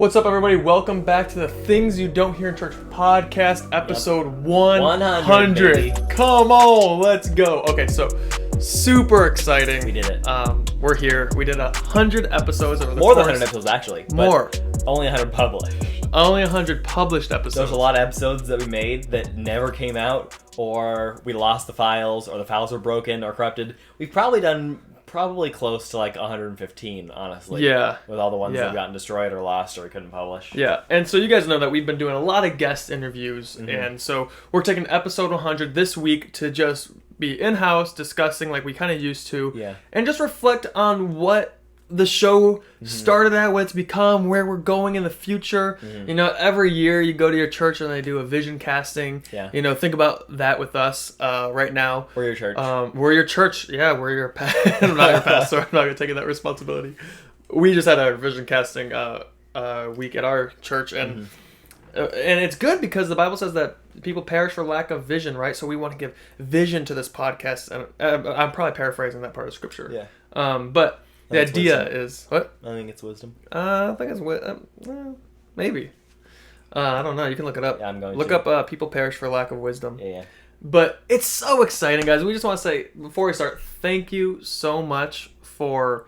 What's up, everybody? Welcome back to the Things You Don't Hear in Church podcast, episode 100. Come on, let's go. Okay, so super exciting. We did it. We're here. We did 100 episodes over the More than 100 episodes, actually. More. Only 100 published. Only 100 published episodes. There's a lot of episodes that we made that never came out, or we lost the files, or the files were broken or corrupted. We've probably done close to like 115, honestly. Yeah. With all the ones that have gotten destroyed or lost or we couldn't publish. Yeah. And so you guys know that we've been doing a lot of guest interviews. Mm-hmm. And so we're taking episode 100 this week to just be in-house discussing like we kind of used to. Yeah. And just reflect on what the show started at, what it's become, where we're going in the future. Mm-hmm. You know, every year you go to your church and they do a vision casting. Yeah. You know, think about that with us right now. We're your church. We're your church. Yeah, we're your I'm not your pastor. I'm not going to take that responsibility. We just had a vision casting week at our church, and and it's good because the Bible says that people perish for lack of vision, right? So we want to give vision to this podcast. And I'm probably paraphrasing that part of scripture. Yeah. But the idea is what? I think it's wisdom. I think it's maybe. I don't know. You can look it up. Yeah, I'm going to. Look up people perish for lack of wisdom. Yeah. But it's so exciting, guys. We just want to say, before we start, thank you so much for...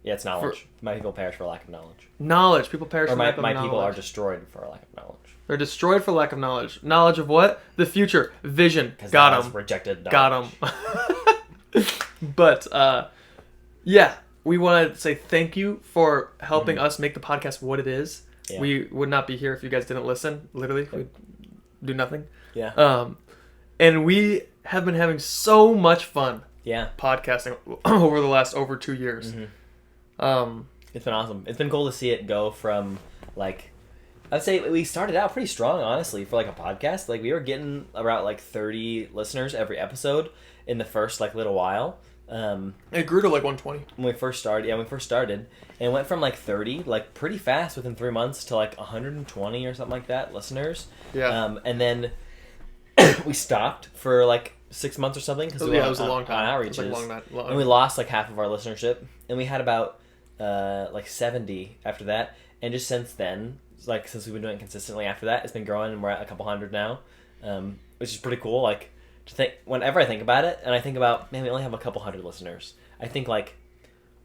Yeah, it's knowledge. My people perish for lack of knowledge. Knowledge. People perish for lack of knowledge. My people are destroyed for lack of knowledge. They're destroyed for lack of knowledge. Knowledge of what? The future. Vision. Got them. Rejected knowledge. Got them. But, yeah. We want to say thank you for helping us make the podcast what it is. Yeah. We would not be here if you guys didn't listen. Literally, we'd do nothing. Yeah. And we have been having so much fun. Yeah. Podcasting over the last over 2 years. Mm-hmm. It's been awesome. It's been cool to see it go from like, I'd say we started out pretty strong, honestly, for like a podcast. Like we were getting around like 30 listeners every episode in the first like little while. It grew to like 120 when we first started. And it went from like 30 like pretty fast within 3 months to like 120 or something like that listeners. Yeah. And then we stopped for like 6 months or something because it was a long time on outreaches, long. And we lost like half of our listenership, and we had about like 70 after that. And just since then, like since we've been doing it consistently after that, it's been growing, and we're at a couple hundred now, which is pretty cool. Like, to think, whenever I think about it, and I think about, man, we only have a couple hundred listeners, I think like,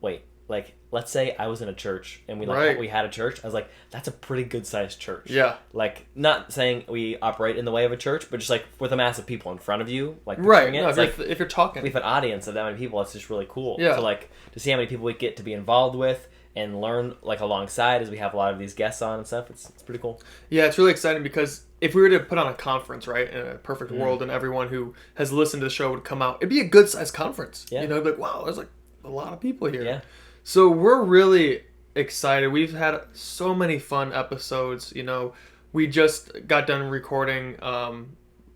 wait, like let's say I was in a church and we had a church. I was like, that's a pretty good sized church. Yeah. Like, not saying we operate in the way of a church, but just like with a mass of people in front of you, like right. It. No, if you're talking, we have an audience of that many people. It's just really cool. Yeah. So like to see how many people we get to be involved with and learn like alongside as we have a lot of these guests on and stuff. It's pretty cool. Yeah, it's really exciting because if we were to put on a conference, right, in a perfect world, and everyone who has listened to the show would come out, it'd be a good sized conference. Yeah. You know, it'd be like, wow, there's like a lot of people here. Yeah. So we're really excited. We've had so many fun episodes. You know, we just got done recording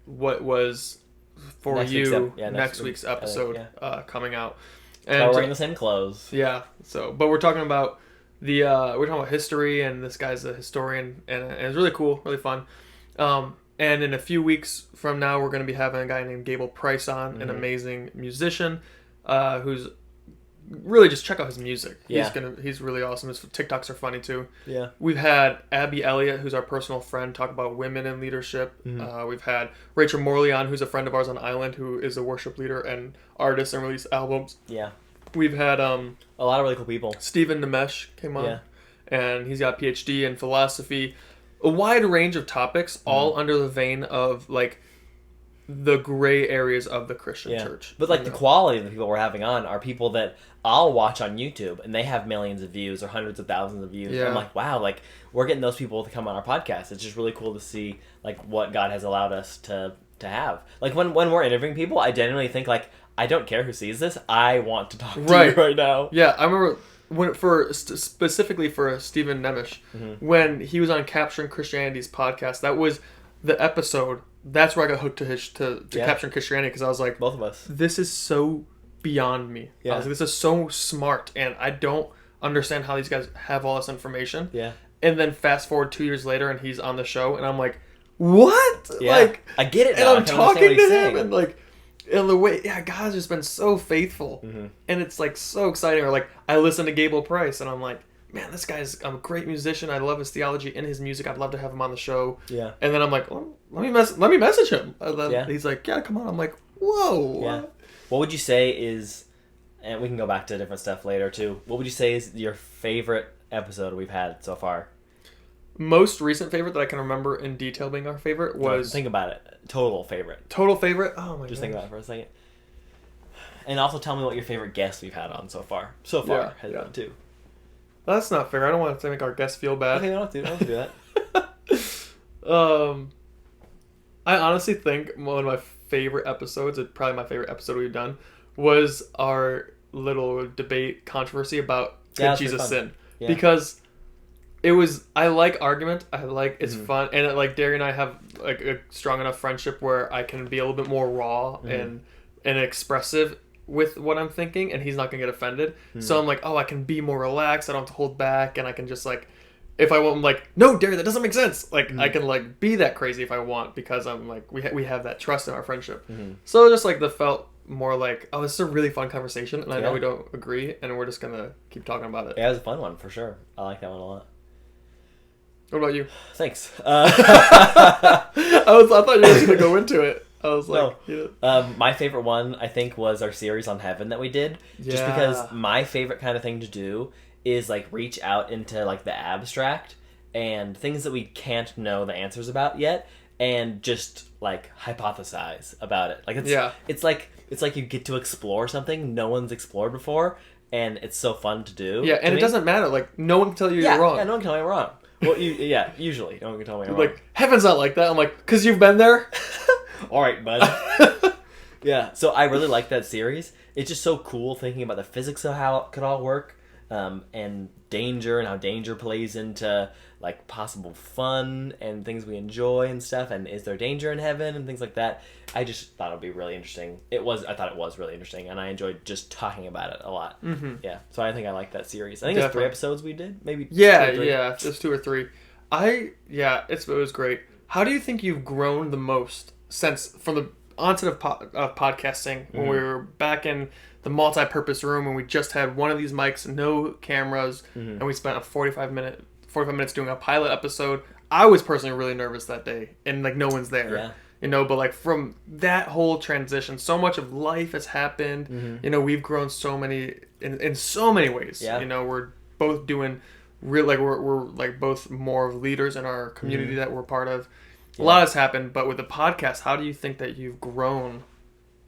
what was for next week's episode coming out. And we're wearing the same clothes. Yeah. So, but we're talking about history, and this guy's a historian, and it's really cool, really fun. And in a few weeks from now, we're going to be having a guy named Gable Price on, an amazing musician, who's really just check out his music. Yeah. He's really awesome. His TikToks are funny too. Yeah. We've had Abby Elliott, who's our personal friend, talk about women in leadership. We've had Rachel Morley on, who's a friend of ours on Island, who is a worship leader and artist and release albums. Yeah. We've had a lot of really cool people. Stephen Nemesh came on, and he's got a PhD in philosophy. A wide range of topics, all under the vein of like the gray areas of the Christian church. But like the quality of the people we're having on are people that I'll watch on YouTube, and they have millions of views or hundreds of thousands of views. Yeah. I'm like, wow, like we're getting those people to come on our podcast. It's just really cool to see like what God has allowed us to have. Like when we're interviewing people, I genuinely think like, I don't care who sees this. I want to talk to you right now. Yeah, I remember specifically for Stephen Nemesh, when he was on Capturing Christianity's podcast. That was the episode. That's where I got hooked to Capturing Christianity, because I was like, both of us. This is so beyond me. Yeah. I was like, this is so smart, and I don't understand how these guys have all this information. Yeah. And then fast forward 2 years later, and he's on the show, and I'm like, what? Yeah. Like, I get it now. And I'm talking to him, and like, and the way, God's just been so faithful, and it's like so exciting. Or like, I listen to Gable Price, and I'm like, man, this guy's a great musician. I love his theology and his music. I'd love to have him on the show. Yeah. And then I'm like, oh, let me message him. And then Yeah. he's like, yeah, come on. I'm like, whoa. Yeah. What would you say is, and we can go back to different stuff later too, what would you say is your favorite episode we've had so far? Most recent favorite that I can remember in detail being our favorite was... Think about it. Total favorite. Total favorite? Oh my god. Just think about it for a second. And also tell me what your favorite guest we've had on so far. So far has been too. That's not fair. I don't want to make our guests feel bad. Okay, I don't have to do that. I honestly think one of my favorite episodes, probably my favorite episode we've done, was our little debate controversy about could Jesus sin? Yeah. Because it was, I like argument. I like, it's fun. And like Derry and I have like a strong enough friendship where I can be a little bit more raw and expressive with what I'm thinking, and he's not gonna get offended. So I'm like, oh, I can be more relaxed. I don't have to hold back, and I can just like, if I want, I'm like, no, Derry, that doesn't make sense. Like, I can like be that crazy if I want, because I'm like, we have that trust in our friendship. So just like felt more like, oh, this is a really fun conversation, and I know we don't agree, and we're just gonna keep talking about it. Yeah, it was a fun one for sure. I like that one a lot. What about you? Thanks. I thought you were just gonna go into it. I was like, my favorite one I think was our series on heaven that we did. Just because my favorite kind of thing to do is like reach out into like the abstract and things that we can't know the answers about yet, and just like hypothesize about it. Like it's like you get to explore something no one's explored before, and it's so fun to do. Yeah, and it doesn't matter. Like no one can tell you you're wrong. Yeah, no one can tell me I'm wrong. Well, usually no one can tell me I'm wrong. Like heaven's not like that. I'm like, because you've been there. All right, bud. Yeah, so I really like that series. It's just so cool thinking about the physics of how it could all work, and danger and how danger plays into like possible fun and things we enjoy and stuff. And is there danger in heaven and things like that? I just thought it would be really interesting. I thought it was really interesting, and I enjoyed just talking about it a lot. Yeah, so I think I like that series. I think it's 3 episodes we did, maybe. Yeah, it's 2 or 3. It was great. How do you think you've grown the most since from the onset of podcasting, when we were back in the multi-purpose room and we just had one of these mics, no cameras, and we spent 45 minutes doing a pilot episode? I was personally really nervous that day, and like no one's there. But like from that whole transition, so much of life has happened. We've grown so many in so many ways. We're both doing we're like both more leaders in our community that we're part of. A lot has happened, but with the podcast, how do you think that you've grown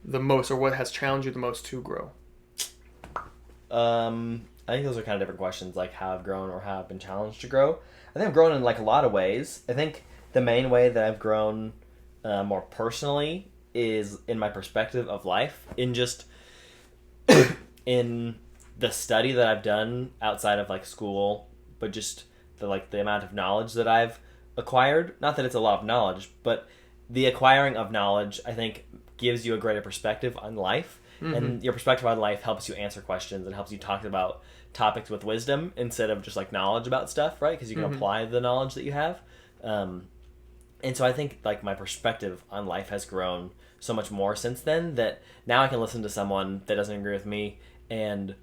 the most, or what has challenged you the most to grow? I think those are kind of different questions, like how I've grown or how I've been challenged to grow. I think I've grown in like a lot of ways. I think the main way that I've grown more personally is in my perspective of life, in just in the study that I've done outside of like school, but just the amount of knowledge that I've acquired. Not that it's a lot of knowledge, but the acquiring of knowledge, I think, gives you a greater perspective on life. And your perspective on life helps you answer questions and helps you talk about topics with wisdom instead of just like knowledge about stuff, right? Because you can apply the knowledge that you have. And so I think like my perspective on life has grown so much more since then, that now I can listen to someone that doesn't agree with me and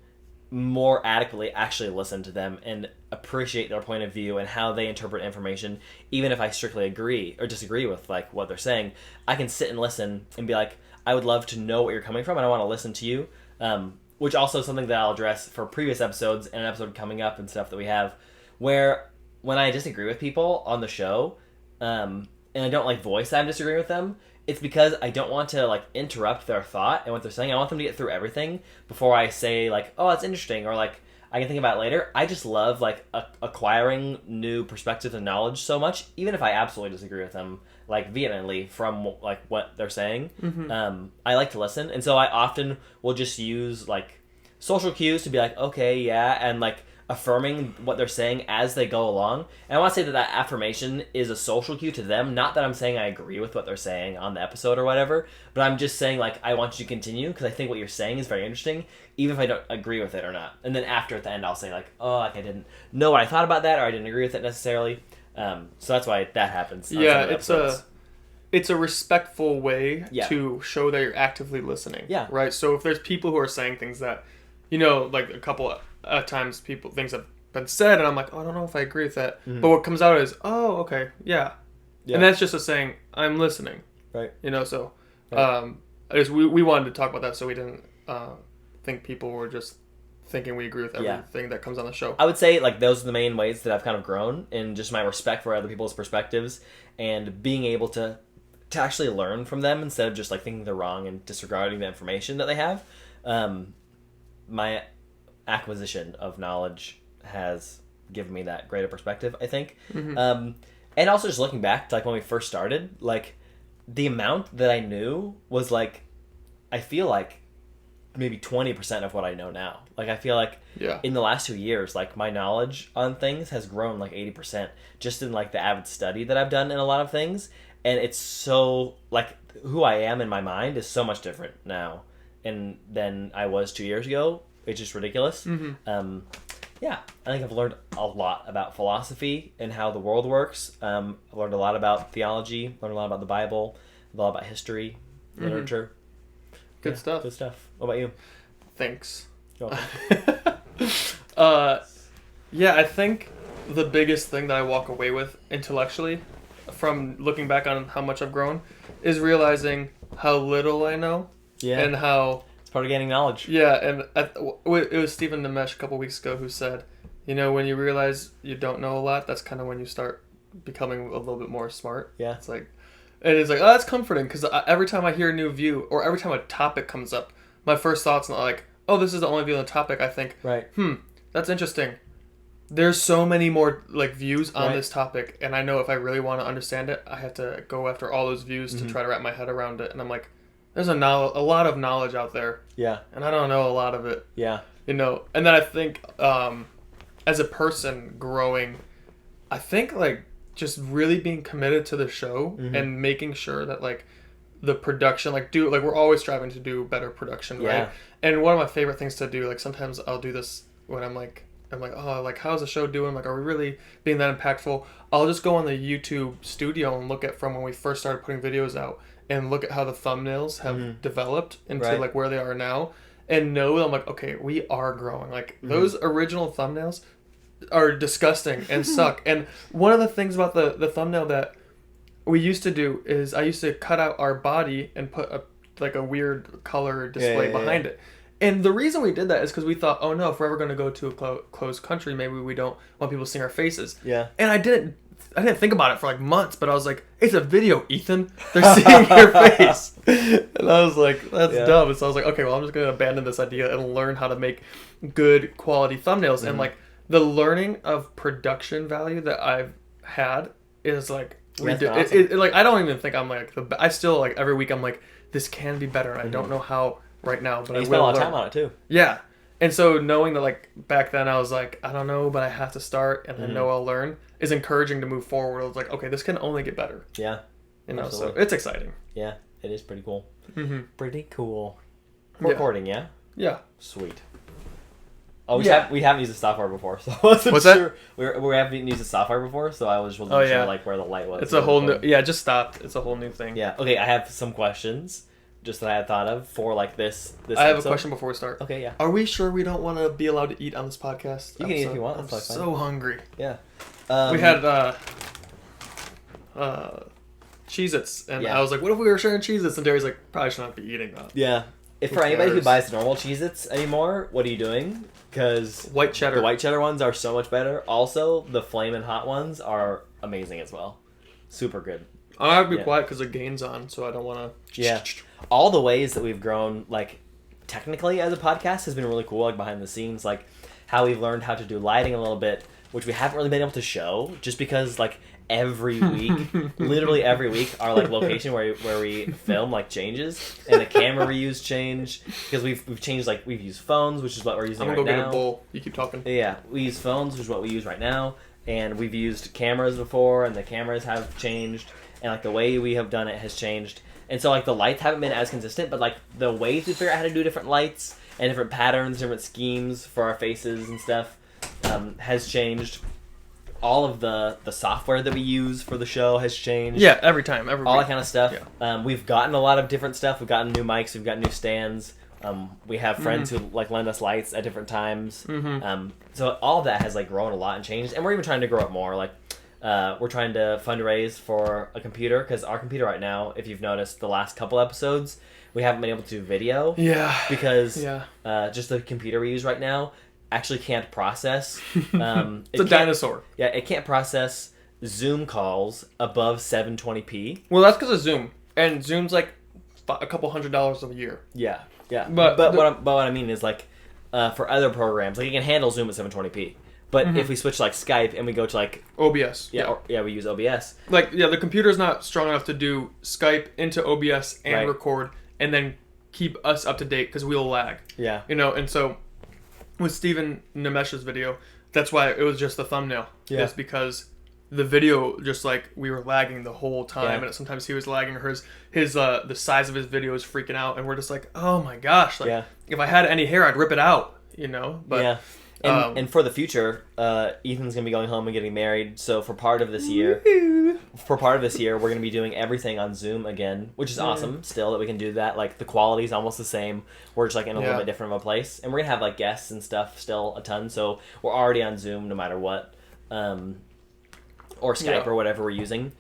more adequately actually listen to them and appreciate their point of view and how they interpret information. Even if I strictly agree or disagree with like what they're saying, I can sit and listen and be like, I would love to know what you're coming from, and I want to listen to you. Which also is something that I'll address for previous episodes and an episode coming up and stuff that we have, where when I disagree with people on the show, and I don't like voice that I'm disagreeing with them, it's because I don't want to like interrupt their thought and what they're saying. I want them to get through everything before I say like, oh, that's interesting, or like I can think about it later. I just love like acquiring new perspectives and knowledge so much, even if I absolutely disagree with them like vehemently from like what they're saying. I like to listen, and so I often will just use like social cues to be like, okay, yeah, and like affirming what they're saying as they go along. And I want to say that affirmation is a social cue to them. Not that I'm saying I agree with what they're saying on the episode or whatever, but I'm just saying like, I want you to continue because I think what you're saying is very interesting, even if I don't agree with it or not. And then after at the end, I'll say like, oh, like I didn't know what I thought about that, or I didn't agree with it necessarily. So that's why that happens. Yeah, it's a respectful way to show that you're actively listening. Yeah. Right? So if there's people who are saying things that, like a couple of times things have been said, and I'm like, oh, I don't know if I agree with that. Mm-hmm. But what comes out is, oh, okay, yeah. Yeah. And that's just a saying, I'm listening. Right. You know, so Right. we wanted to talk about that so we didn't think people were just thinking we agree with everything that comes on the show. I would say like those are the main ways that I've kind of grown in just my respect for other people's perspectives and being able to actually learn from them instead of just like thinking they're wrong and disregarding the information that they have. My acquisition of knowledge has given me that greater perspective, I think. Mm-hmm. And also just looking back to like when we first started, like the amount that I knew was like, I feel like maybe 20% of what I know now. Like I feel like in the last 2 years, like my knowledge on things has grown like 80% just in like the avid study that I've done in a lot of things. And it's so like who I am in my mind is so much different now and than I was 2 years ago. It's just ridiculous. Mm-hmm. Yeah, I think I've learned a lot about philosophy and how the world works. I've learned a lot about theology, learned a lot about the Bible, a lot about history, literature. Good stuff. Good stuff. What about you? Thanks. You're welcome. I think the biggest thing that I walk away with intellectually from looking back on how much I've grown is realizing how little I know. Yeah. And how... It's part of gaining knowledge. Yeah, and it was Stephen Nimesh a couple weeks ago who said, you know, when you realize you don't know a lot, that's kind of when you start becoming a little bit more smart. Yeah. It's like... And it's like, oh, that's comforting, because every time I hear a new view, or every time a topic comes up, my first thought's not like, oh, this is the only view on the topic. I think, right. That's interesting. There's so many more like views on this topic, and I know if I really want to understand it, I have to go after all those views to try to wrap my head around it. And I'm like, there's a lot of knowledge out there. Yeah. And I don't know a lot of it. Yeah. You know, and then I think as a person growing, I think like just really being committed to the show and making sure that like the production, like we're always striving to do better production, right? And one of my favorite things to do, like sometimes I'll do this when I'm like, oh, like how's the show doing? Like, are we really being that impactful? I'll just go on the YouTube studio and look at from when we first started putting videos out and look at how the thumbnails have developed into like where they are now, and know I'm like, okay, we are growing. Like those original thumbnails are disgusting and suck. And one of the things about the thumbnail that we used to do is I used to cut out our body and put a weird color display behind it. And the reason we did that is because we thought, oh no, if we're ever going to go to a closed country, maybe we don't want people seeing our faces. Yeah. And I didn't think about it for like months, but I was like, it's a video, Ethan. They're seeing your face. And I was like, that's dumb. And so I was like, okay, well, I'm just going to abandon this idea and learn how to make good quality thumbnails. And like the learning of production value that I've had is like, awesome. Like I don't even think I'm like I still like every week I'm like, this can be better, and I don't know how right now, but I will spent a lot of time on it too. Yeah. And so knowing that like back then I was like, I don't know, but I have to start, and I know I'll learn, is encouraging to move forward. I was like, okay, this can only get better. Yeah. You know, absolutely. So it's exciting. Yeah, it is pretty cool. Pretty cool. Recording, yeah? Yeah. Sweet. Oh, we haven't used the software before, so I wasn't What's sure. That? We haven't used the software before, so I wasn't sure like where the light was. It's a whole new. Yeah, it just stopped. It's a whole new thing. Yeah. Okay, I have some questions just that I had thought of for like this. I have a question before we start. Okay, yeah. Are we sure we don't want to be allowed to eat on this podcast? You can eat if you want. I'm so hungry. Yeah. We had Cheez-Its, and I was like, what if we were sharing Cheez-Its? And Derry's like, probably should not be eating that. Yeah. If for anybody who buys normal Cheez-Its anymore, what are you doing? Because white cheddar. The white cheddar ones are so much better. Also, the flamin' hot ones are amazing as well. Super good. I have to be quiet because the gain's on, so I don't want to... Yeah. All the ways that we've grown, like, technically as a podcast has been really cool, like, behind the scenes. Like, how we've learned how to do lighting a little bit, which we haven't really been able to show, just because, like, every week, literally every week, our, like, location where we film, like, changes, and the camera we use change, because we've changed, like, we've used phones, which is what we're using right now. I'm gonna go get a bowl. You keep talking. Yeah, we use phones, which is what we use right now, and we've used cameras before, and the cameras have changed, and, like, the way we have done it has changed. And so, like, the lights haven't been as consistent, but, like, the ways we figure out how to do different lights and different patterns, different schemes for our faces and stuff has changed. All of the software that we use for the show has changed. Yeah, every time. All that kind of stuff. Yeah. We've gotten a lot of different stuff. We've gotten new mics. We've got new stands. We have friends who like lend us lights at different times. So all of that has like grown a lot and changed, and we're even trying to grow up more. Like we're trying to fundraise for a computer because our computer right now, if you've noticed the last couple episodes, we haven't been able to do video. Yeah. Because just the computer we use right now actually can't process. It's a dinosaur. Yeah, it can't process Zoom calls above 720p. Well, that's because of Zoom, and Zoom's like a couple $100 a year. Yeah, yeah. But what I mean is like for other programs, like you can handle Zoom at 720p. But if we switch to like Skype and we go to like OBS, we use OBS. Like the computer's not strong enough to do Skype into OBS and record and then keep us up to date because we'll lag. Yeah, and so with Stephen Nemesh's video, that's why it was just the thumbnail. Yeah, it's because the video just like we were lagging the whole time, and sometimes he was lagging, or his the size of his video is freaking out, and we're just like, oh my gosh, like if I had any hair, I'd rip it out, But and for the future, Ethan's gonna be going home and getting married. So for part of this year, we're gonna be doing everything on Zoom again, which is awesome. Still, that we can do that. Like the quality's almost the same. We're just like in a little bit different of a place, and we're gonna have like guests and stuff still a ton. So we're already on Zoom no matter what, or Skype or whatever we're using.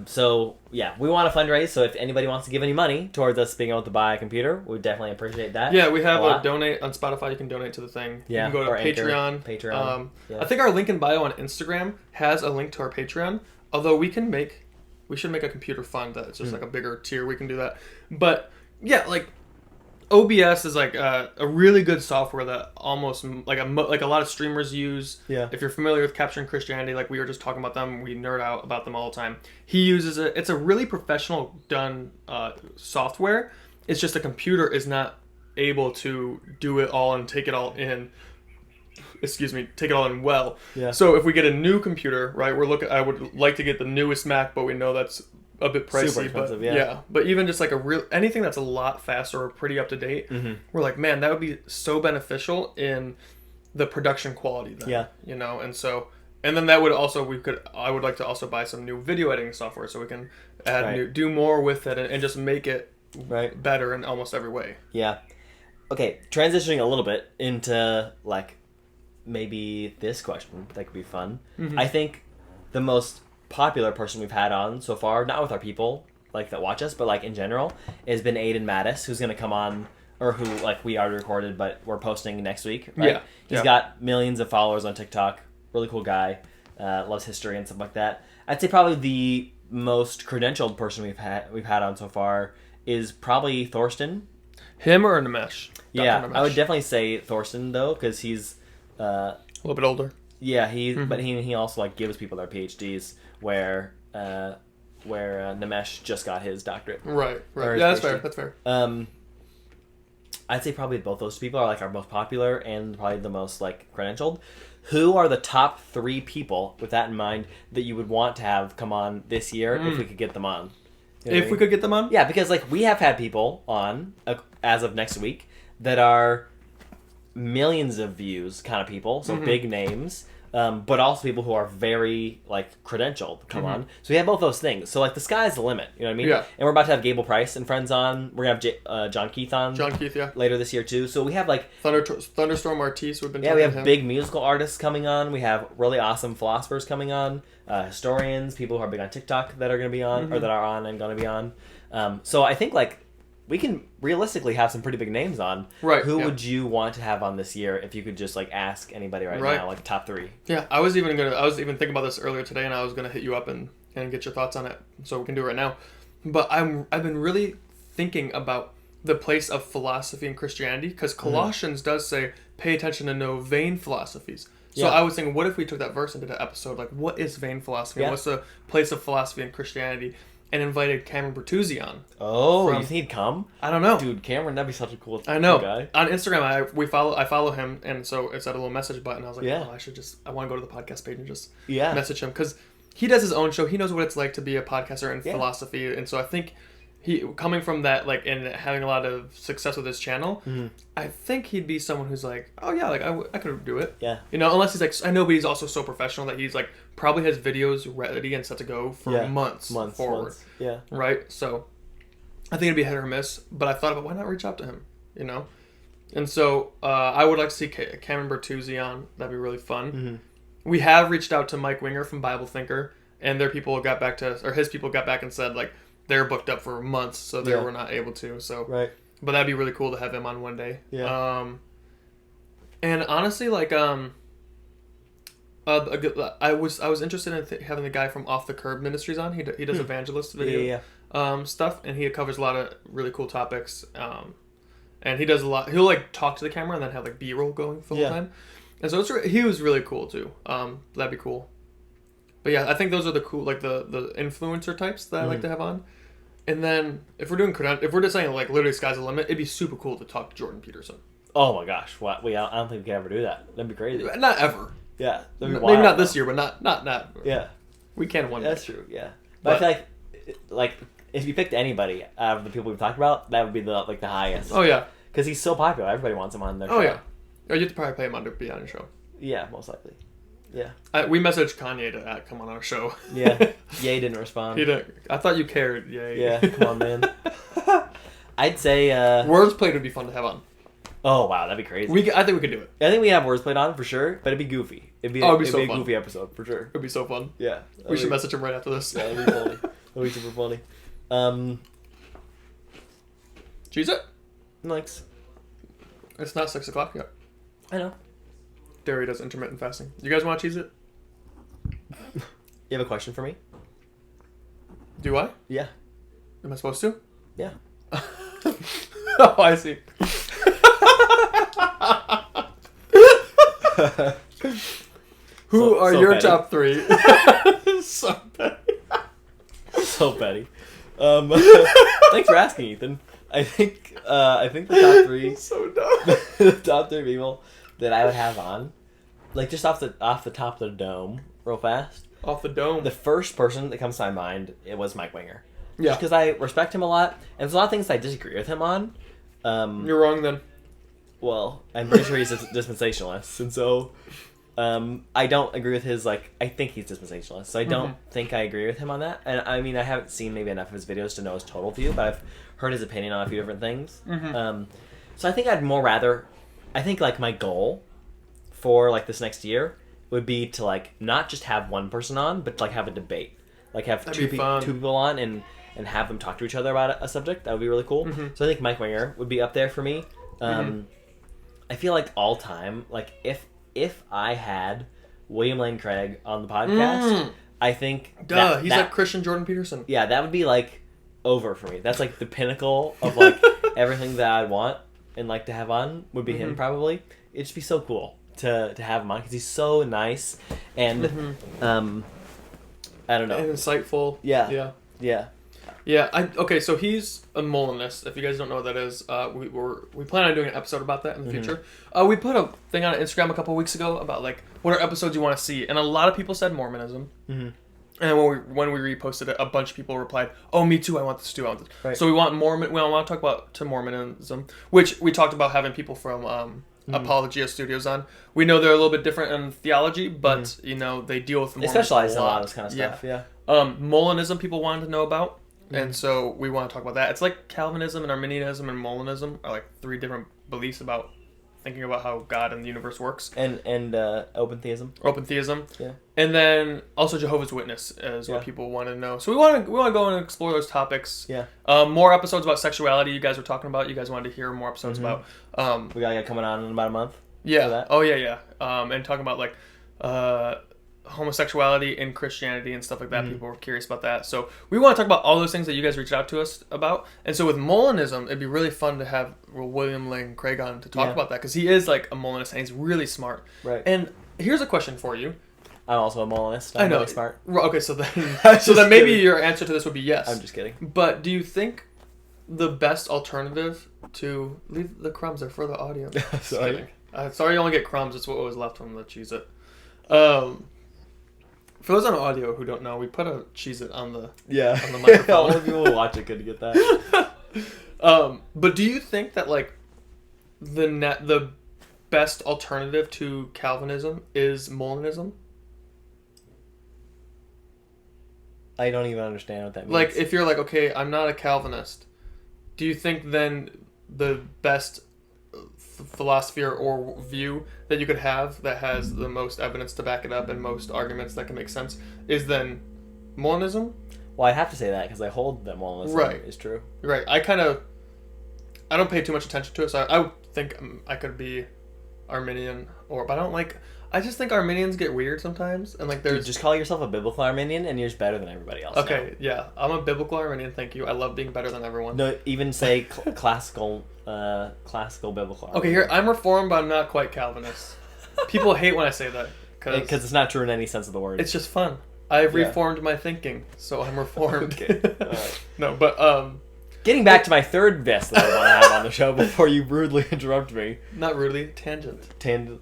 So yeah, we want to fundraise. So if anybody wants to give any money towards us being able to buy a computer, we would definitely appreciate that. Yeah, we have a donate on Spotify. You can donate to the thing. Yeah, you can go to Patreon. Patreon. I think our link in bio on Instagram has a link to our Patreon. Although we should make a computer fund that's just like a bigger tier. We can do that. But yeah, like OBS is like a really good software that almost like a lot of streamers use. Yeah. If you're familiar with Capturing Christianity, like we were just talking about them, we nerd out about them all the time. He uses it. It's a really professional done software. It's just a computer is not able to do it all and take it all in. Take it all in well. Yeah. So if we get a new computer, right? I would like to get the newest Mac, but we know that's a bit pricey. Super expensive, but but even just like anything that's a lot faster or pretty up to date, we're like, man, that would be so beneficial in the production quality then. Yeah. And then that would also I would like to also buy some new video editing software so we can do more with it and just make it better in almost every way. Yeah. Okay, transitioning a little bit into like maybe this question that could be fun. I think the most popular person we've had on so far, not with our people like that watch us, but like in general, has been Aiden Mattis, who's going to come on, or who like we already recorded, but we're posting next week. Right? Yeah, he's got millions of followers on TikTok. Really cool guy. Loves history and stuff like that. I'd say probably the most credentialed person we've had on so far is probably Thorsten. Him or Nimesh? Yeah, Nimesh. I would definitely say Thorsten though, because he's a little bit older. Yeah, but he also like gives people their PhDs where Nimesh just got his doctorate. Right. Yeah, that's fair. I'd say probably both those people are like our most popular and probably the most like credentialed. Who are the top 3 people, with that in mind, that you would want to have come on this year if we could get them on? We could get them on? Yeah, because like we have had people on as of next week that are millions of views kind of people, so big names. But also people who are very like credentialed come on. So we have both those things. So like the sky's the limit. You know what I mean? Yeah. And we're about to have Gable Price and friends on. We're gonna have John Keith on. John Keith, yeah. Later this year too. So we have like Thunderstorm Artiste. We've been. Yeah, we have big musical artists coming on. We have really awesome philosophers coming on. Historians, people who are big on TikTok that are gonna be on or that are on and gonna be on. So I think like we can realistically have some pretty big names on. Right. Who would you want to have on this year if you could just like ask anybody right now, like top 3? Yeah, I was even thinking about this earlier today, and I was gonna hit you up and get your thoughts on it, so we can do it right now. But I've been really thinking about the place of philosophy in Christianity, because Colossians does say, pay attention to no vain philosophies. So I was thinking, what if we took that verse into the episode, like what is vain philosophy? What's the place of philosophy in Christianity? And invited Cameron Bertuzzi on. Oh, you think he'd come? I don't know. Dude, Cameron, that'd be such a cool guy. On Instagram, I follow him, and so it's at a little message button. I was like, I want to go to the podcast page and just message him, because he does his own show. He knows what it's like to be a podcaster in philosophy, and so I think he, coming from that, like, and having a lot of success with his channel, I think he'd be someone who's like, oh yeah, like I could do it. Yeah. Unless he's like, I know, but he's also so professional that he's like probably has videos ready and set to go for months forward. Yeah. Right. So I think it'd be hit or miss, but I thought about why not reach out to him. And so I would like to see Cameron Bertuzzi on. That'd be really fun. Mm-hmm. We have reached out to Mike Winger from Bible Thinker, and their people got back to us, or his people got back and said like they're booked up for months, so they were not able to. So right. But that'd be really cool to have him on one day. Yeah. And honestly, like I was interested in having the guy from Off the Curb Ministries on. He does evangelist video stuff, and he covers a lot of really cool topics. And he does a lot. He'll like talk to the camera and then have like B-roll going the whole time. And so he was really cool too. That'd be cool. But yeah, I think those are the cool, like the influencer types that I like to have on. And then if we're just saying like literally sky's the limit, it'd be super cool to talk to Jordan Peterson. Oh my gosh! What? I don't think we can ever do that. That'd be crazy. Not ever. Yeah. Maybe not this year, but not. Yeah. We can one day. That's true. Yeah. But I feel like if you picked anybody out of the people we've talked about, that would be the highest. Oh yeah. Because he's so popular, everybody wants him on their show. Oh yeah. Or you have to probably pay him on to be on your show. Yeah, most likely. Yeah. We messaged Kanye to come on our show. Yeah. Ye didn't respond. He didn't. I thought you cared. Ye. Yeah. Come on, man. I'd say Words Played would be fun to have on. Oh wow, that'd be crazy. I think we could do it. I think we have Words Played on for sure, but it'd be goofy. It'd be so a fun. goofy episode for sure. It'd be so fun. Yeah. We should message him right after this. Yeah, that'd be funny. That'd be super funny. Cheese it? Thanks. It's not 6 o'clock yet. I know. Dairy does intermittent fasting. You guys want to cheese it? You have a question for me? Do I? Yeah. Am I supposed to? Yeah. Oh, I see. Who are your petty. top three? So petty. So petty. Thanks for asking, Ethan. I think the top three. So dumb. The top three people that I would have on, like just off the top of the dome, real fast. Off the dome. The first person that comes to my mind, it was Mike Winger. Yeah. Because I respect him a lot, and there's a lot of things I disagree with him on. You're wrong then. Well, I'm pretty sure he's a dispensationalist, and so I don't agree with his, like, I think he's dispensationalist, so I don't think I agree with him on that. And I mean, I haven't seen maybe enough of his videos to know his total view, but I've heard his opinion on a few different things. So I think I'd more rather, I think, like, my goal for, like, this next year would be to, like, not just have one person on, but, like, have a debate. Like, have two people on and have them talk to each other about a subject. That would be really cool. So I think Mike Winger would be up there for me. I feel like all time, like, if I had William Lane Craig on the podcast, I think... He's like Christian Jordan Peterson. Yeah, that would be, like, over for me. That's, like, the pinnacle of, like, everything that I'd want and like to have on would be him, probably. It'd just be so cool to have him on, because he's so nice and, I don't know. And insightful. Yeah. Okay, so he's a Molinist. If you guys don't know what that is, we plan on doing an episode about that in the future. We put a thing on Instagram a couple weeks ago about like what are episodes you want to see, and a lot of people said Mormonism. And when we reposted it, a bunch of people replied, "Oh, me too. I want this too. I want this." Right. So we want Mormon. We want to talk about Mormonism, which we talked about having people from Apologia Studios on. We know they're a little bit different in theology, but you know they deal with They specialize in a lot of this kind of stuff. Yeah. Molinism people wanted to know about, and so we want to talk about that. It's like Calvinism and Arminianism and Molinism are like three different beliefs about thinking about how God and the universe works. And open theism. Open theism. Yeah. And then also Jehovah's Witness is what people want to know. So we want to go and explore those topics. Yeah. More episodes about sexuality you guys were talking about. You guys wanted to hear more episodes about. We got coming on in about a month. Yeah. Oh yeah. And talking about like homosexuality in Christianity and stuff like that. People were curious about that. So we want to talk about all those things that you guys reached out to us about. And so with Molinism, it'd be really fun to have William Lane Craig on to talk about that, because he is like a Molinist and he's really smart. Right. And here's a question for you. I'm also a Molinist. I'm really smart. Okay, so then maybe your answer to this would be yes. I'm just kidding. But do you think the best alternative to leave the crumbs there for the audio? Sorry. Sorry you only get crumbs. It's what was left from the Cheez-It. For those on audio who don't know, we put a Cheez-It on the microphone. All the people who watch it couldn't get that. But do you think that like the best alternative to Calvinism is Molinism? I don't even understand what that means. Like, if you're like, okay, I'm not a Calvinist, do you think then the best philosophy or view that you could have that has the most evidence to back it up and most arguments that can make sense is then Mormonism. Well, I have to say that because I hold that Mormonism is true. Right. I don't pay too much attention to it, so I would think I could be Arminian, but I just think Arminians get weird sometimes, and like there's... Dude, just call yourself a biblical Arminian, and you're just better than everybody else. Okay, now. yeah, I'm a biblical Arminian. Thank you. I love being better than everyone. No, even say classical biblical Arminian. Okay, here I'm Reformed, but I'm not quite Calvinist. People hate when I say that because it's not true in any sense of the word. It's just fun. I've reformed my thinking, so I'm reformed. Okay. All right. No, but getting back to my third guest that I want to have on the show before you rudely interrupt me. Not rudely, tangent.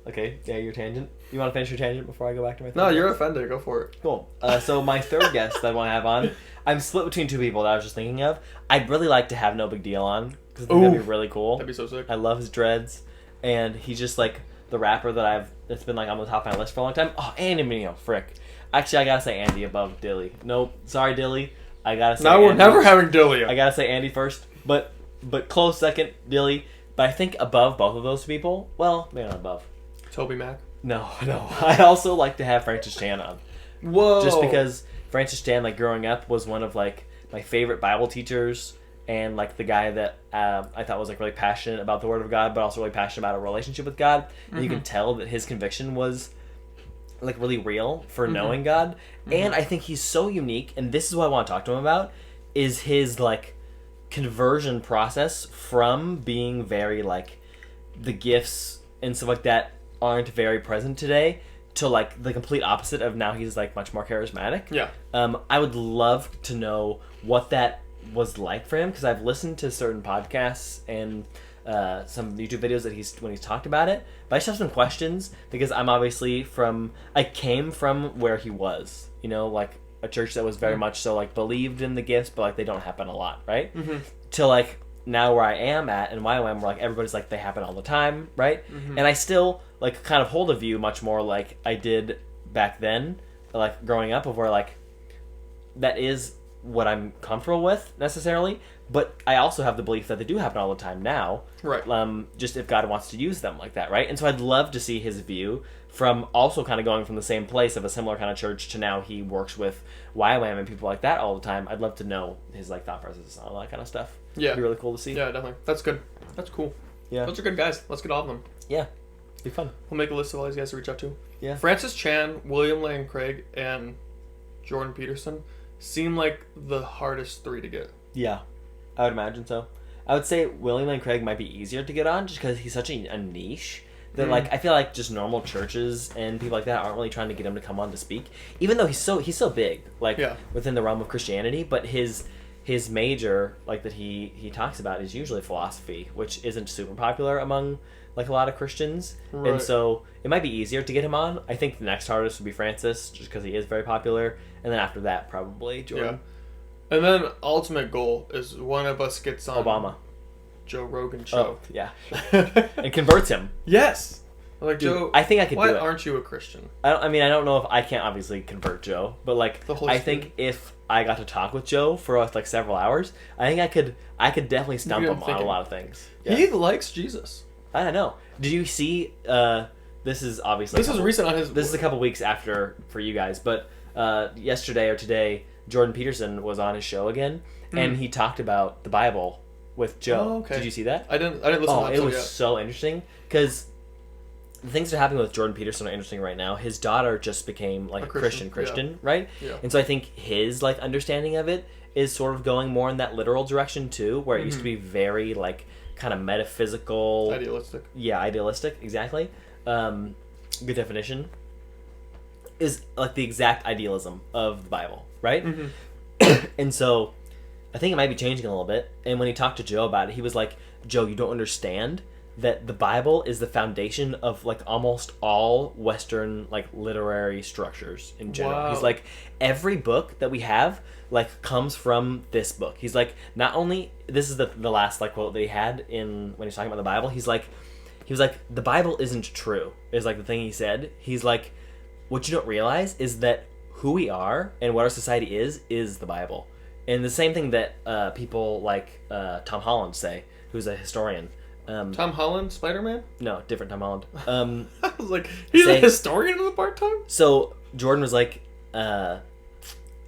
Okay, yeah, your tangent. You want to finish your tangent before I go back to my third No, guest? you're offended. Go for it. Cool. So my third guest that I want to have on, I'm split between two people that I was just thinking of. I'd really like to have No Big Deal on, because I think that'd be really cool. That'd be so sick. I love his dreads, and he's just like the rapper that's been like on the top of my list for a long time. Oh, Andy Mineo, frick. Actually, I gotta say Andy above Dilly. Nope, sorry Dilly. I gotta say No, we're never having Dilly. I gotta say Andy first, but close second, Dilly. But I think above both of those people, well, maybe not above. Toby Mac? No. I also like to have Francis Chan on. Whoa. Just because Francis Chan, like growing up, was one of like my favorite Bible teachers, and like the guy that I thought was like really passionate about the Word of God, but also really passionate about a relationship with God. And you could tell that his conviction was like really real for knowing God. And I think he's so unique, and this is what I want to talk to him about, is his like conversion process from being very like the gifts and stuff like that aren't very present today to like the complete opposite of now he's like much more charismatic. Yeah. I would love to know what that was like for him, because I've listened to certain podcasts and some YouTube videos that when he's talked about it, but I just have some questions because I came from where he was, like a church that was very much so like believed in the gifts, but like they don't happen a lot, right? To like now where I am at and YWAM, where like everybody's like they happen all the time, right? And I still like kind of hold a view much more like I did back then, like growing up, of where like that is what I'm comfortable with necessarily, but I also have the belief that they do happen all the time now, right? Just if God wants to use them like that, right? And so I'd love to see his view from also kind of going from the same place of a similar kind of church to now he works with YWAM and people like that all the time. I'd love to know his like thought process and all that kind of stuff. Yeah, it'd be really cool to see. Yeah, definitely. That's good. That's cool. Yeah, those are good guys. Let's get all of them. Yeah, it'd be fun. We'll make a list of all these guys to reach out to. Yeah, Francis Chan, William Lane Craig, and Jordan Peterson seem like the hardest three to get. Yeah, I would imagine so. I would say William Lane Craig might be easier to get on just because he's such a niche that like I feel like just normal churches and people like that aren't really trying to get him to come on to speak, even though he's so big like within the realm of Christianity. But his major like that he talks about is usually philosophy, which isn't super popular among like a lot of Christians, right. And so it might be easier to get him on. I think the next hardest would be Francis, just because he is very popular, and then after that probably Jordan. Yeah. And then ultimate goal is one of us gets on Obama, Joe Rogan show. Oh, yeah, and converts him. Yes, like Dude, Joe. I think I could do it. Why aren't you a Christian? I don't know if I can't obviously convert Joe, but like I think if I got to talk with Joe for like several hours, I think I could definitely stump him on a lot of things. Yeah. He likes Jesus. I don't know. Did you see? This is obviously recent on his. This is a couple weeks after for you guys, but yesterday or today, Jordan Peterson was on his show again, and he talked about the Bible with Joe. Oh, okay. Did you see that? I didn't listen. Oh, to it was so interesting because the things that are happening with Jordan Peterson are interesting right now. His daughter just became like a Christian, yeah. right? Yeah. And so I think his like understanding of it is sort of going more in that literal direction too, where it used to be very like kind of metaphysical, idealistic. Yeah, idealistic, exactly. Good definition. Is like the exact idealism of the Bible, right? And so I think it might be changing a little bit. And when he talked to Joe about it, he was like, Joe, you don't understand that the Bible is the foundation of like almost all Western like literary structures in general. Wow. He's like, every book that we have like comes from this book. He's like, not only this is the last like quote that he had in when he's talking about the Bible. He was like, the Bible isn't true, is like the thing he said. He's like, what you don't realize is that who we are and what our society is the Bible. And the same thing that people like Tom Holland say, who's a historian. Tom Holland, Spider-Man? No, different Tom Holland. I was like, he's a historian in the part-time? So Jordan was like,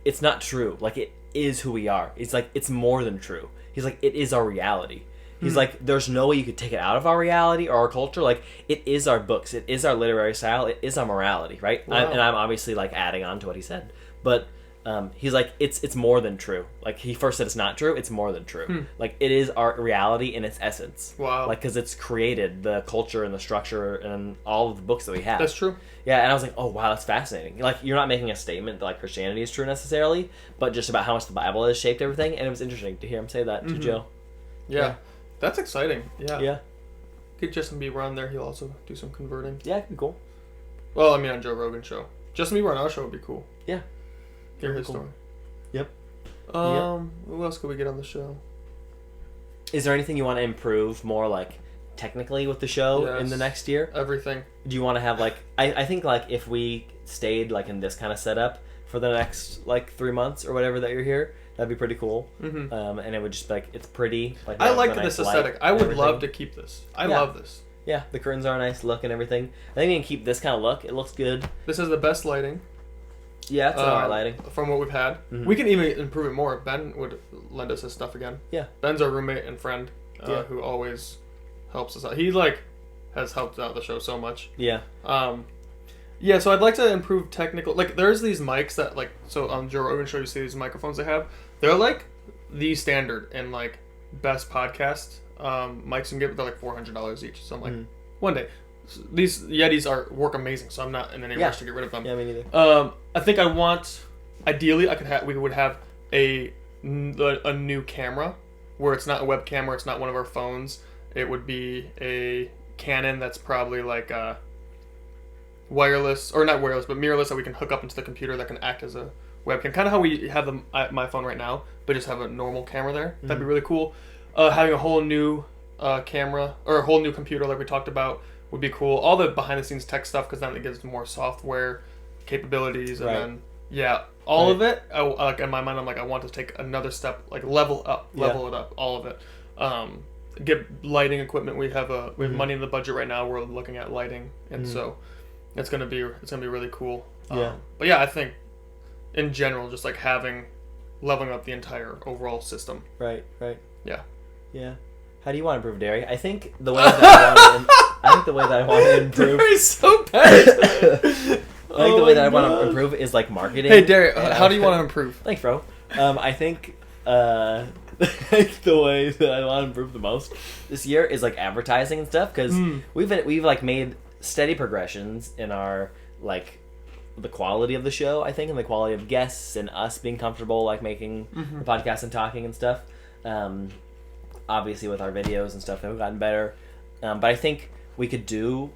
it's not true. Like, it is who we are. It's like, it's more than true. He's like, it is our reality. He's like, there's no way you could take it out of our reality or our culture. Like, it is our books. It is our literary style. It is our morality, right? Wow. And I'm obviously, like, adding on to what he said. But he's like, it's more than true. Like, he first said it's not true. It's more than true. Like, it is our reality in its essence. Wow. Like, because it's created the culture and the structure and all of the books that we have. That's true. Yeah, and I was like, oh, wow, that's fascinating. Like, you're not making a statement that, like, Christianity is true necessarily, but just about how much the Bible has shaped everything. And it was interesting to hear him say that to Joe. Yeah. That's exciting. Yeah. Yeah. Get Justin Bieber on there. He'll also do some converting. Yeah, it'd be cool. Well, I mean, on Joe Rogan's show. Justin Bieber on our show would be cool. Yeah. Hear his cool. story. Yep. Who else could we get on the show? Is there anything you want to improve more, like, technically with the show in the next year? Everything. Do you want to have, like... I think, like, if we stayed, like, in this kind of setup for the next, like, 3 months or whatever that you're here... That'd be pretty cool. And it would just be like, it's pretty. Like, I like this aesthetic. I would love to keep this. I love this. Yeah, the curtains are a nice look and everything. I think we can keep this kind of look. It looks good. This is the best lighting. Yeah, it's alright lighting. From what we've had. We can even improve it more. Ben would lend us his stuff again. Yeah. Ben's our roommate and friend who always helps us out. He, like, has helped out the show so much. Yeah. Yeah, so I'd like to improve technical... Like, there's these mics that, like... So on Joe Rogan show, you see these microphones they have. They're, like, the standard and, like, best podcast mics and get. They're, like, $400 each. So I'm like, one day. These Yetis work amazing, so I'm not in any rush to get rid of them. Yeah, me neither. I think I want... Ideally, we would have a new camera where it's not a webcam, where it's not one of our phones. It would be a Canon that's probably, like... wireless, or not wireless, but mirrorless, that we can hook up into the computer that can act as a webcam. Kind of how we have my phone right now, but just have a normal camera there. That'd be really cool. Having a whole new camera, or a whole new computer like we talked about, would be cool. All the behind-the-scenes tech stuff, because then it gives more software capabilities, and then, all of it, like in my mind, I'm like, I want to take another step, like level it up, all of it. Get lighting equipment. We have money in the budget right now. We're looking at lighting, and so... It's gonna be really cool. But yeah, I think in general, just like leveling up the entire overall system. Right. Yeah. How do you want to improve, Derry? I think the way that I want to improve. Derry's so passionate. I think the way that I want to improve is like marketing. Hey, Derry, how do you want to improve? Thanks, bro. I think the way that I want to improve the most this year is like advertising and stuff, because we've like made steady progressions in our, like, the quality of the show, I think, and the quality of guests and us being comfortable, like, making the podcast and talking and stuff. Obviously with our videos and stuff, they've gotten better. But I think we could do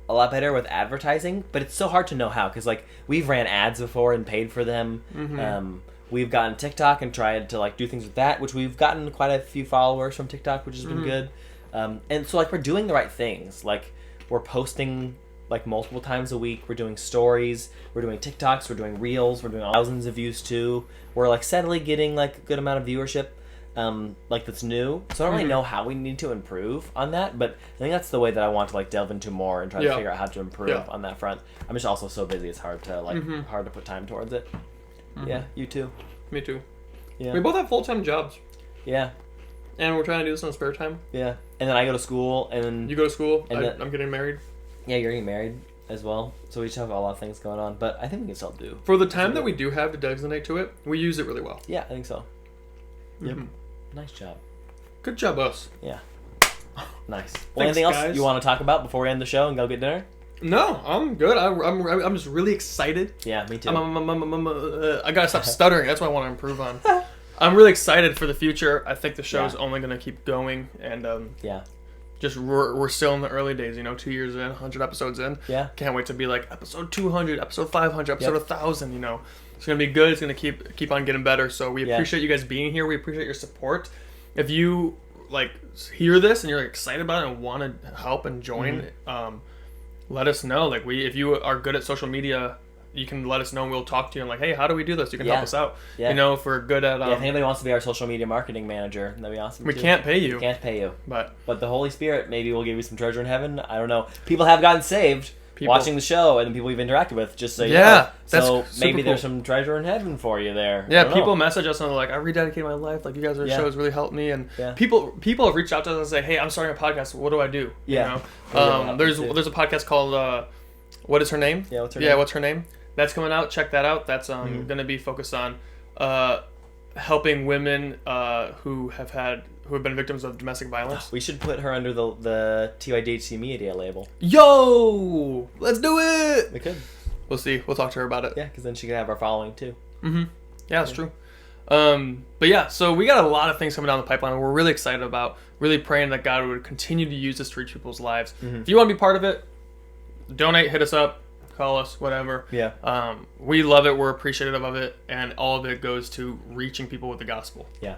a lot better with advertising, but it's so hard to know how, because, like, we've ran ads before and paid for them. We've gotten TikTok and tried to, like, do things with that, which we've gotten quite a few followers from TikTok, which has been good. And so, like, we're doing the right things. Like, we're posting, like, multiple times a week. We're doing stories. We're doing TikToks. We're doing Reels. We're doing thousands of views, too. We're, like, steadily getting, like, a good amount of viewership, like, that's new. So I don't really know how we need to improve on that, but I think that's the way that I want to, like, delve into more and try to figure out how to improve on that front. I'm just also so busy, it's hard to, like, hard to put time towards it. Yeah, you too. Me too. Yeah. We both have full-time jobs. Yeah. And we're trying to do this in spare time. Yeah. And then I go to school, and... You go to school, and I'm getting married. Yeah, you're getting married as well. So we just have a lot of things going on, but I think we can still do. For the time that we do have to designate to it, we use it really well. Yeah, I think so. Yep. Nice job. Good job, us. Yeah. Nice. Well, anything else you want to talk about before we end the show and go get dinner? No, I'm good. I'm just really excited. Yeah, me too. I gotta stop stuttering. That's what I want to improve on. I'm really excited for the future. I think the show's only gonna keep going, and just we're still in the early days. 2 years in, 100 episodes in. Yeah. Can't wait to be like episode 200, episode 500, episode 1000. It's gonna be good. It's gonna keep on getting better. So we appreciate you guys being here. We appreciate your support. If you like hear this and you're excited about it and want to help and join, let us know. Like if you are good at social media, you can let us know and we'll talk to you and like, hey, how do we do this? You can help us out. Yeah. You know, if we're good at... if anybody wants to be our social media marketing manager, that'd be awesome. We can't pay you. We can't pay you. But the Holy Spirit maybe will give you some treasure in heaven. I don't know. People have gotten saved watching the show, and the people we've interacted with, just so you know. So maybe there's some treasure in heaven for you there. Yeah, people message us and they're like, I rededicated my life. Like, you guys' show has really helped me. And people have reached out to us and say, hey, I'm starting a podcast. What do I do? Yeah. You know? There's a podcast called What Is Her Name? Yeah, What's Her Name? Yeah, What's Her Name? That's coming out. Check that out. That's going to be focused on helping women who have been victims of domestic violence. We should put her under the TYDHC Media label. Yo! Let's do it! We could. We'll see. We'll talk to her about it. Yeah, because then she could have our following too. Mm-hmm. Yeah, that's true. But yeah, so we got a lot of things coming down the pipeline we're really excited about. Really praying that God would continue to use this to reach people's lives. If you want to be part of it, donate, hit us up, call us, whatever. Yeah. We love it. We're appreciative of it. And all of it goes to reaching people with the gospel. Yeah.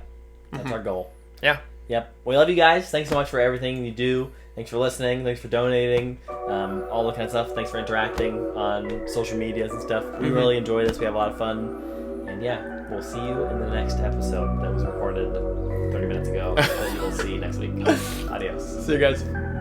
That's our goal. Yeah. Yep. We love you guys. Thanks so much for everything you do. Thanks for listening. Thanks for donating. All that kind of stuff. Thanks for interacting on social medias and stuff. We really enjoy this. We have a lot of fun. And yeah, we'll see you in the next episode that was recorded 30 minutes ago that you will see next week. Adios. See you guys.